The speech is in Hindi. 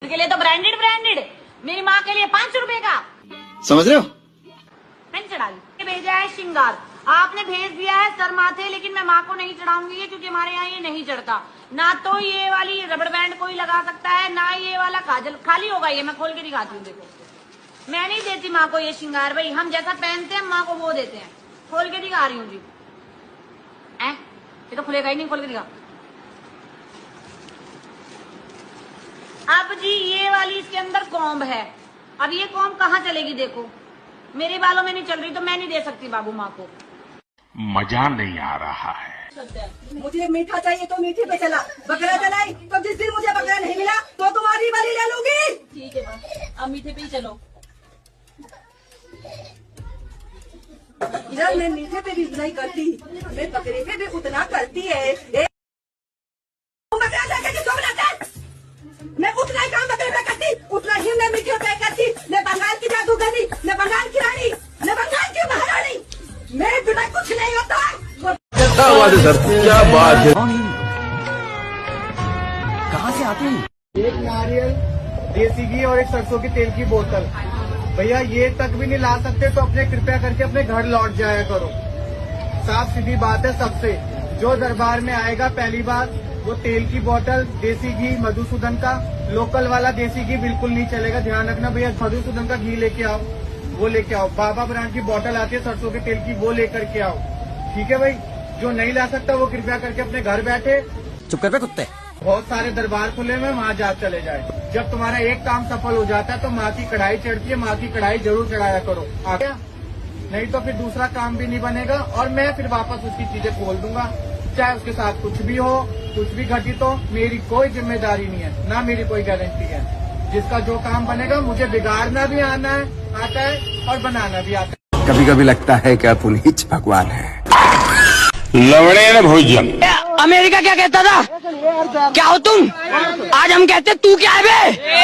के लिए तो ब्रांडेड ब्रांडेड, मेरी माँ के लिए 500 रुपए का। समझ रहे हो? मैंने चढ़ा दी। भेजा है श्रृंगार, आपने भेज दिया है सर माथे, लेकिन मैं माँ को नहीं चढ़ाऊंगी ये, क्योंकि हमारे यहाँ ये नहीं चढ़ता। ना तो ये वाली रबड़ बैंड कोई लगा सकता है, ना ये वाला काजल। खाली होगा ये, मैं खोल के दिखाती हूँ। देखो मैं नहीं देती माँ को ये श्रृंगार, भाई हम जैसा पहनते हैं माँ को वो देते हैं। खोल के दिखा रही हूँ जी। ये तो खुलेगा ही नहीं, खोल के दिखा। अब जी ये वाली इसके अंदर कॉम्ब है। अब ये कॉम्ब कहाँ चलेगी? देखो मेरे बालों में नहीं चल रही, तो मैं नहीं दे सकती बाबू माँ को। मजा नहीं आ रहा है। मुझे मीठा चाहिए तो मीठे पे चला, बकरा चलाई तो जिस दिन मुझे बकरा नहीं मिला तो तुम्हारी बलि ले लूंगी। ठीक है बस, अब मीठे पे ही चलो। यार मैं मीठे पे भी उतना ही करती, मैं बकरे पे भी उतना करती है। बकरा जाके किसको बनाता है? मैं उतना ही काम बकरे पे करती, उतना ही मैं मीठे पे करती। मैं बंगाल की जादूगरी, मैं बंगाल की रानी, मैं बंगाल की महारानी, मेरे बिना कुछ नहीं होता। क्या बात है सर, क्या बात है। कहाँ से आते हैं? एक नारियल, देसी घी और एक सरसों के तेल की बोतल। भैया ये तक भी नहीं ला सकते तो अपने कृपया करके अपने घर लौट जाया करो। साफ सीधी बात है सबसे, जो दरबार में आएगा पहली बार वो तेल की बोतल, देसी घी मधुसूदन का, लोकल वाला देसी घी बिल्कुल नहीं चलेगा। ध्यान रखना भैया, मधुसूदन का घी लेके आओ, वो लेके आओ। बाबा ब्रांड की बोतल आती है सरसों के तेल की, वो लेकर के आओ। ठीक है भाई, जो नहीं ला सकता वो कृपया करके अपने घर बैठे। चुप कर पे कुत्ते। बहुत सारे दरबार खुले में, वहाँ जा चले जाए। जब तुम्हारा एक काम सफल हो जाता है तो माँ की कढ़ाई चढ़ती है, माँ की कढ़ाई जरूर चढ़ाया करो। आ गया? नहीं तो फिर दूसरा काम भी नहीं बनेगा और मैं फिर वापस उसकी चीजें खोल दूंगा। चाहे उसके साथ कुछ भी हो, कुछ भी घटित हो, मेरी कोई जिम्मेदारी नहीं है, ना मेरी कोई गारंटी है। जिसका जो काम बनेगा मुझे बिगाड़ना भी आता है और बनाना भी आता है। कभी कभी लगता है कि पुनीत भगवान है। लवड़े भोजन। अमेरिका क्या कहता था? क्या हो तुम? आज हम कहते तू क्या है बे?